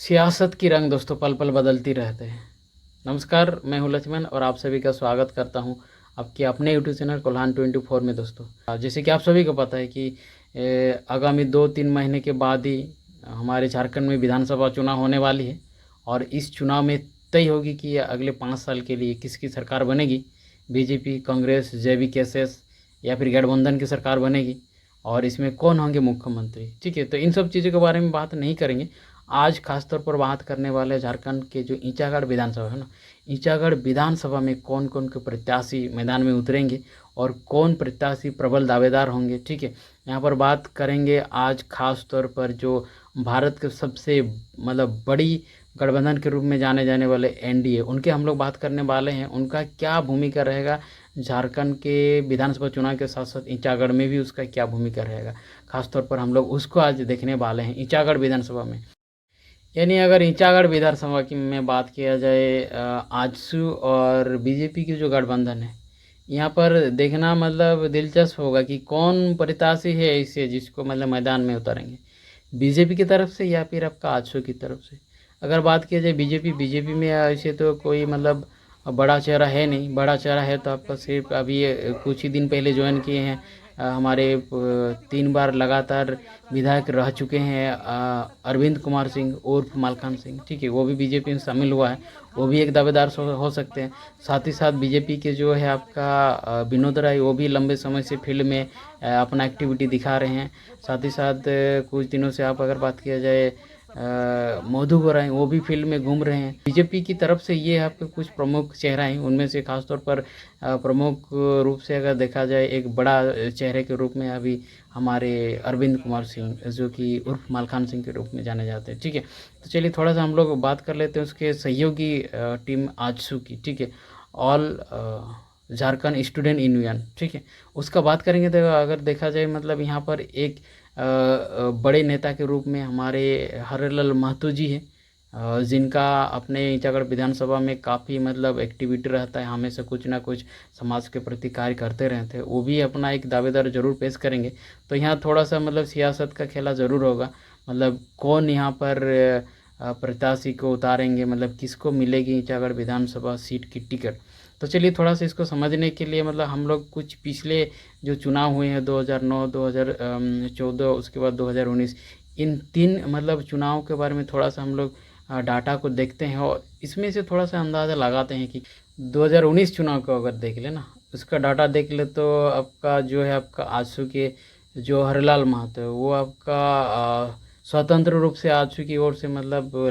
सियासत की रंग दोस्तों पल पल बदलती रहते हैं। नमस्कार, मैं हूं लक्ष्मण और आप सभी का स्वागत करता हूं आपके अपने यूट्यूब चैनल कोल्हान 24 में दोस्तों। जैसे कि आप सभी को पता है कि आगामी 2-3 महीने के बाद ही हमारे झारखंड में विधानसभा चुनाव होने वाली है और इस चुनाव में तय होगी कि अगले 5 साल के लिए किसकी सरकार बनेगी। बीजेपी, कांग्रेस, जेवीकेएसएस या फिर गठबंधन की सरकार बनेगी और इसमें कौन होंगे मुख्यमंत्री। ठीक है, तो इन सब चीज़ों के बारे में बात नहीं करेंगे। आज खास तौर पर बात करने वाले झारखंड के जो ईचागढ़ विधानसभा है ना, ईचागढ़ विधानसभा में कौन कौन के प्रत्याशी मैदान में उतरेंगे और कौन प्रत्याशी प्रबल दावेदार होंगे। ठीक है, यहाँ पर बात करेंगे आज खास तौर पर जो भारत के सबसे बड़ी गठबंधन के रूप में जाने जाने वाले एनडीए, उनके हम लोग बात करने वाले हैं। उनका क्या भूमिका रहेगा झारखंड के विधानसभा चुनाव के साथ साथ ईचागढ़ में भी उसका क्या भूमिका रहेगा, खासतौर पर हम लोग उसको आज देखने वाले हैं ईचागढ़ विधानसभा में। यानी अगर ईचागढ़ विधानसभा की में बात किया जाए, आजसू और बीजेपी की जो गठबंधन है, यहाँ पर देखना दिलचस्प होगा कि कौन प्रत्याशी है ऐसे जिसको मैदान में उतारेंगे, बीजेपी की तरफ से या फिर आपका आजसू की तरफ से। अगर बात किया जाए बीजेपी में ऐसे तो कोई बड़ा चेहरा है नहीं। बड़ा चेहरा है तो आपका सिर्फ अभी कुछ ही दिन पहले ज्वाइन किए हैं हमारे 3 बार लगातार विधायक रह चुके हैं अरविंद कुमार सिंह उर्फ मालखान सिंह। ठीक है, वो भी बीजेपी में शामिल हुआ है, वो भी एक दावेदार हो सकते हैं। साथ ही साथ बीजेपी के जो है आपका विनोद राय, वो भी लंबे समय से फील्ड में अपना एक्टिविटी दिखा रहे हैं। साथ ही साथ कुछ दिनों से आप अगर बात किया जाए मधु गोराई, वो भी फील्ड में घूम रहे हैं। बीजेपी की तरफ से ये आपके कुछ प्रमुख चेहरा हैं, उनमें से खासतौर पर प्रमुख रूप से अगर देखा जाए एक बड़ा चेहरे के रूप में अभी हमारे अरविंद कुमार सिंह, जो कि उर्फ मालखान सिंह के रूप में जाने जाते हैं। ठीक है, तो चलिए थोड़ा सा हम लोग बात कर लेते हैं उसके सहयोगी टीम आजसू की। ठीक है, ऑल झारखंड स्टूडेंट यूनियन। ठीक है, उसका बात करेंगे तो अगर देखा जाए यहाँ पर एक बड़े नेता के रूप में हमारे हरेलाल महतो जी हैं, जिनका अपने ईचागढ़ विधानसभा में काफ़ी एक्टिविटी रहता है, हमेशा कुछ ना कुछ समाज के प्रति कार्य करते रहते हैं। वो भी अपना एक दावेदार जरूर पेश करेंगे। तो यहाँ थोड़ा सा सियासत का खेला ज़रूर होगा। कौन यहाँ पर प्रत्याशी को उतारेंगे, किसको मिलेगी ईचागढ़ विधानसभा सीट की टिकट। तो चलिए थोड़ा सा इसको समझने के लिए हम लोग कुछ पिछले जो चुनाव हुए हैं 2009, 2014, उसके बाद 2019, इन 3 चुनाव के बारे में थोड़ा सा हम लोग डाटा को देखते हैं और इसमें से थोड़ा सा अंदाज़ा लगाते हैं कि 2019 चुनाव को अगर देख ले ना, उसका डाटा देख ले तो आपका जो है आपका आजसू के जो हरलाल महतो है, वो आपका स्वतंत्र रूप से आजसू की ओर से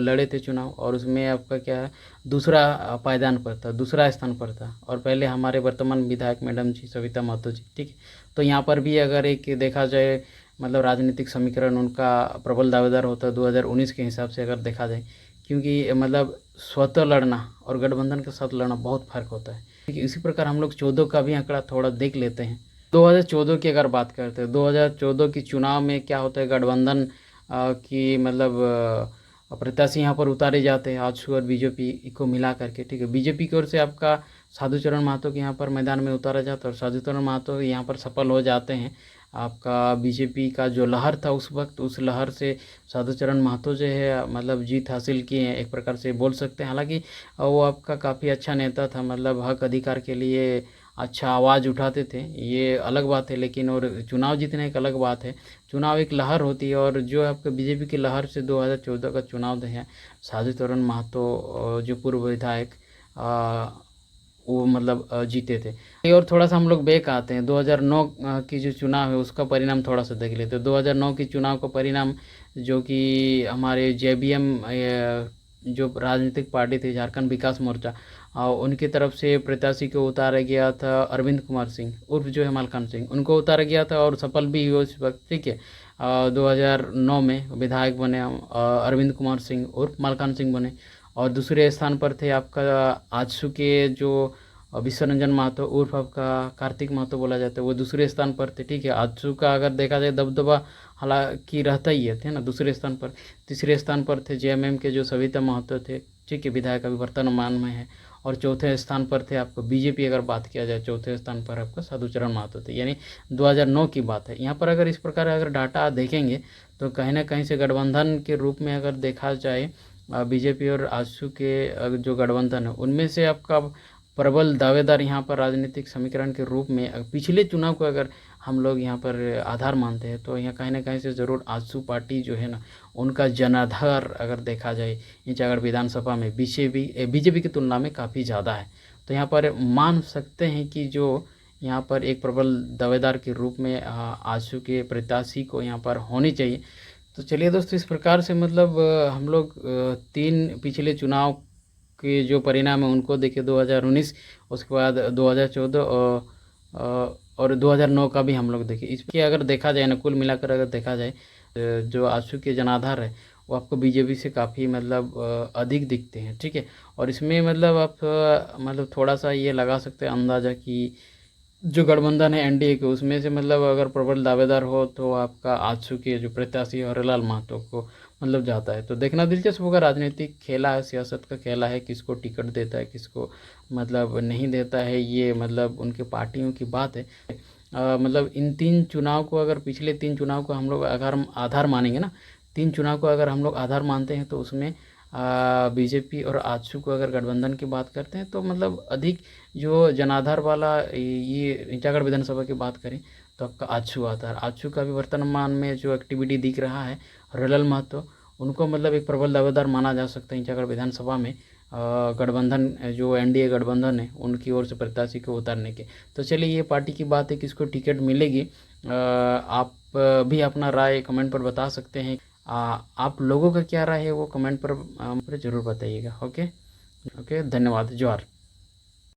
लड़े थे चुनाव और उसमें आपका क्या है दूसरा पायदान पर था, दूसरा स्थान पर था। और पहले हमारे वर्तमान विधायक मैडम जी सविता महतो जी। ठीक है, तो यहाँ पर भी अगर एक देखा जाए राजनीतिक समीकरण उनका प्रबल दावेदार होता है 2019 के हिसाब से अगर देखा जाए, क्योंकि स्वतः लड़ना और गठबंधन के साथ लड़ना बहुत फ़र्क होता है। ठीक है, इसी प्रकार हम लोग 14 का भी आंकड़ा थोड़ा देख लेते हैं। 2014 की अगर बात करते हैं, 2014 की चुनाव में क्या होता है, गठबंधन की प्रत्याशी यहाँ पर उतारे जाते हैं आजसू और बीजेपी को मिला करके। ठीक है, बीजेपी की ओर से आपका साधुचरण महतो के यहाँ पर मैदान में उतारा जाता है और साधुचरण महतो यहाँ पर सफल हो जाते हैं। आपका बीजेपी का जो लहर था उस वक्त, उस लहर से साधुचरण महतो जो है जीत हासिल किए हैं, एक प्रकार से बोल सकते हैं। हालांकि वो आपका काफ़ी अच्छा नेता था, हक अधिकार के लिए अच्छा आवाज़ उठाते थे, ये अलग बात है। लेकिन और चुनाव जीतना एक अलग बात है। चुनाव एक लहर होती है और जो आपका बीजेपी की लहर से 2014 का चुनाव है, साधुचरण महतो जो पूर्व विधायक वो जीते थे। और थोड़ा सा हम लोग बैक आते हैं, 2009 की जो चुनाव है उसका परिणाम थोड़ा सा देख लेते हैं। 2009 की चुनाव का परिणाम जो कि हमारे जेबीएम जो राजनीतिक पार्टी थी झारखंड विकास मोर्चा, उनकी तरफ से प्रत्याशी को उतारा गया था अरविंद कुमार सिंह उर्फ जो है मालखान सिंह, उनको उतारा गया था और सफल भी हुए उस वक्त। ठीक है, 2009 में विधायक बने अरविंद कुमार सिंह उर्फ मालखान सिंह बने। और दूसरे स्थान पर थे आपका आजसू के जो विश्वरंजन महतो उर्फ आपका कार्तिक महतो बोला जाता है, वो दूसरे स्थान पर थे। ठीक है, आजसू का अगर देखा जाए दबदबा हालांकि रहता ही है, थे ना दूसरे स्थान पर। तीसरे स्थान पर थे जेएमएम के जो सविता महतो थे। ठीक है, विधायक अभी वर्तमान में है। और चौथे स्थान पर थे आपको बीजेपी, अगर बात किया जाए चौथे स्थान पर आपका साधुचरण महतो थे। यानी 2009 की बात है। यहाँ पर अगर इस प्रकार अगर डाटा देखेंगे तो कहीं ना कहीं से गठबंधन के रूप में अगर देखा जाए बीजेपी और आजसू के जो गठबंधन है उनमें से आपका प्रबल दावेदार यहाँ पर राजनीतिक समीकरण के रूप में पिछले चुनाव को अगर हम लोग यहाँ पर आधार मानते हैं तो यहाँ कहीं ना कहीं से ज़रूर आजसू पार्टी जो है ना उनका जनाधार अगर देखा जाए ईचागढ़ विधानसभा में बीजेपी की तुलना में काफ़ी ज़्यादा है। तो यहाँ पर मान सकते हैं कि जो यहाँ पर एक प्रबल दावेदार के रूप में आजसू के प्रत्याशी को यहाँ पर होनी चाहिए। तो चलिए दोस्तों, इस प्रकार से मतलब हम लोग 3 पिछले चुनाव के जो परिणाम है उनको देखे, 2019, उसके बाद 2014 और 2009 का भी हम लोग देखे। इसके अगर देखा जाए ना, कुल मिलाकर अगर देखा जाए जो आजसू के जनाधार है वो आपको बीजेपी से काफ़ी मतलब अधिक दिखते हैं, ठीक है। और इसमें मतलब आप मतलब थोड़ा सा ये लगा सकते हैं अंदाज़ा कि जो गठबंधन है एनडीए के, उसमें से मतलब अगर प्रबल दावेदार हो तो आपका आजसू के जो प्रत्याशी हरेलाल महतो को मतलब जाता है। तो देखना दिलचस्प होगा, राजनीतिक खेला है, सियासत का खेला है, किसको टिकट देता है किसको मतलब नहीं देता है, ये मतलब उनके पार्टियों की बात है। मतलब इन 3 चुनाव को, अगर पिछले 3 चुनाव को हम लोग अगर आधार मानेंगे ना, 3 चुनाव को अगर हम लोग आधार मानते हैं तो उसमें बीजेपी और आजसू को अगर गठबंधन की बात करते हैं तो मतलब अधिक जो जनाधार वाला ये ईटागढ़ विधानसभा की बात करें तो आपका आजसू आता है। आजसू का भी वर्तमान में जो एक्टिविटी दिख रहा है, हरेलाल महतो उनको मतलब एक प्रबल दावेदार माना जा सकता है ईटागढ़ विधानसभा में गठबंधन जो एनडीए गठबंधन है उनकी ओर से प्रत्याशी को उतारने के। तो चलिए, ये पार्टी की बात है, किसको टिकट मिलेगी। आप भी अपना राय कमेंट पर बता सकते हैं। आप लोगों का क्या राय है वो कमेंट पर ज़रूर बताइएगा। ओके, धन्यवाद। जोहार।